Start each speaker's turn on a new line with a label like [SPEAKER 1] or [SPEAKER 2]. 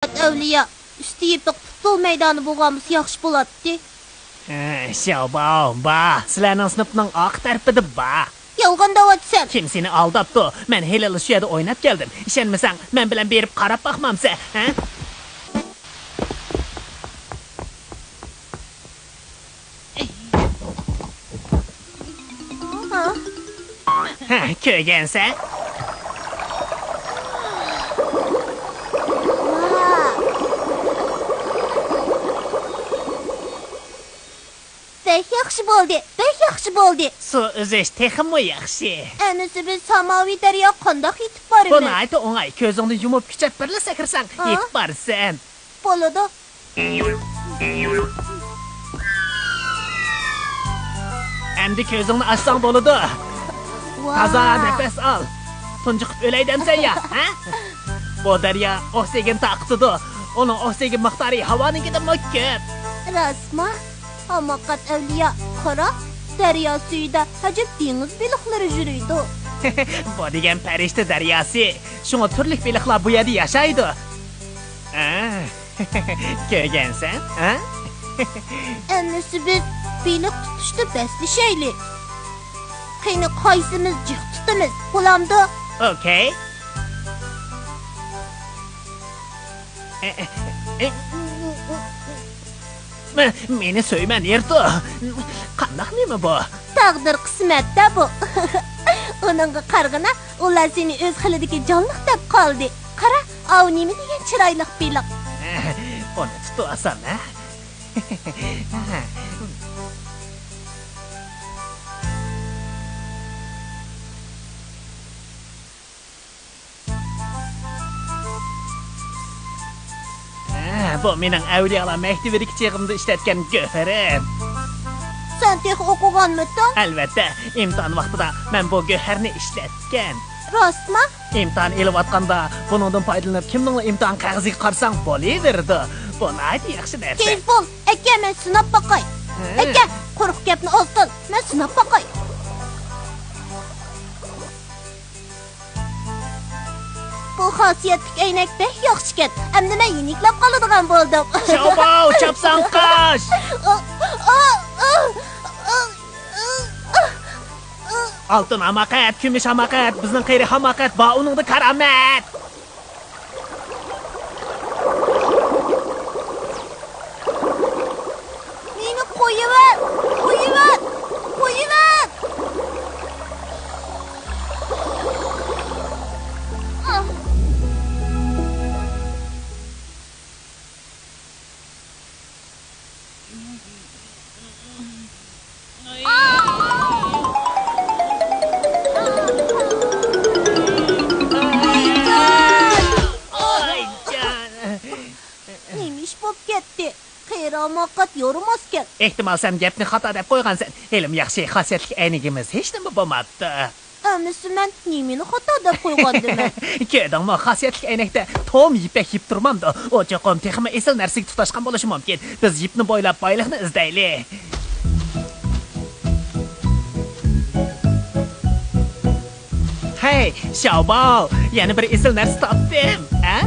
[SPEAKER 1] Avliya, üstü yepiq futbol maydoni bo'lganimiz yaxshi bo'ladi.
[SPEAKER 2] Şalbao, ba, sizlarning sinfning oq tarafida ba.
[SPEAKER 1] Yolg'on davatsan.
[SPEAKER 2] Kim seni aldaptı? Men helal shu yerda o'ynab keldim. Ishonmasang, men bilan berib qarab baqmamsa, ha? Ha, ko'rgansan?
[SPEAKER 1] Yaxshi bo'ldi, yaxshi bo'ldi.
[SPEAKER 2] Suv uzish texmi yaxshi.
[SPEAKER 1] Anisi biz samoviy daryo qandoq yetib boramiz?
[SPEAKER 2] Buni ayta o'ng'ay, ko'zingni yumib kuchab birla sakirsang, yetib borsan.
[SPEAKER 1] Bo'ladi.
[SPEAKER 2] Endi ko'zingni ochsang bo'ladi. Toza nafas ol. Tunjiqib o'lay demsan ya, ha? Bu daryo oksigen taqtidi. Uning oksigen miqdori havonikidan ko'p.
[SPEAKER 1] Rasma, hamoqat avliya, qara, daryo suyida ajib dengiz baliqlari yuriydi.
[SPEAKER 2] Bu degan farishta daryosi. Shunga turli baliqlar bu yerda yashaydi. Ko'rgansan, ha?
[SPEAKER 1] Anisi biz baliq tutishda baslashaylik. Qani qaysimiz jiq tutamiz? Bo'lamdi?
[SPEAKER 2] Okay. Meni söymen yerdi. Qandaq nima bu?
[SPEAKER 1] Taqdir qismatda bu. Onunga qarg'ina, ular seni o'z xilidagi jonliq deb qoldi. Qara, avnimi degan chiroyli baliq.
[SPEAKER 2] Buni tutasan, ha? Bu mening avliyolar maktabidagi chig'imda ishlatgan go'harim.
[SPEAKER 1] Sen tex o'qiganmiding?
[SPEAKER 2] Albatta, imtihon vaqtida men bu go'harni ishlatgan.
[SPEAKER 1] Rostmi?
[SPEAKER 2] İmtihan elayotganda buningdan foydalanib kimninglar imtihon qog'oziga qarsang bo'laverdi. Buni ayt yaxshi narsa.
[SPEAKER 1] Telefon, aka men sinab boqay. Aka, quruq gapni oz qil. Men sinab boqay. Bu xosiyatli aynak bek yaxshi ekan. Endi men yeniklab qoladigan bo'ldim.
[SPEAKER 2] Şalbao, chapsan qosh. Altın hamakat, kumush hamakat, bizning qiyri hamakat, ba uningda karamat.
[SPEAKER 1] Meni qo'yiver, qo'yiver, qo'yiver. Neymiş bo'p ketdi? Qiyramoqat yo'rimaskan.
[SPEAKER 2] Ehtimol sen gapni xato deb qo'ygansan. Elim yaxshi, xosiyatli aynigimiz hech nima bo'lmabdi.
[SPEAKER 1] Amisi men nimani xato deb qo'ygandim.
[SPEAKER 2] Kedingmi, xosiyatli aynakda tom ipak yib turmamdi. O cho'qim texmi esil narsaga tutashgan bo'lishi mumkin. Biz ipni bo'ylab boyliqni izlaylik. Hey, Xiaobao, yana bir esil narsa topdim, ha?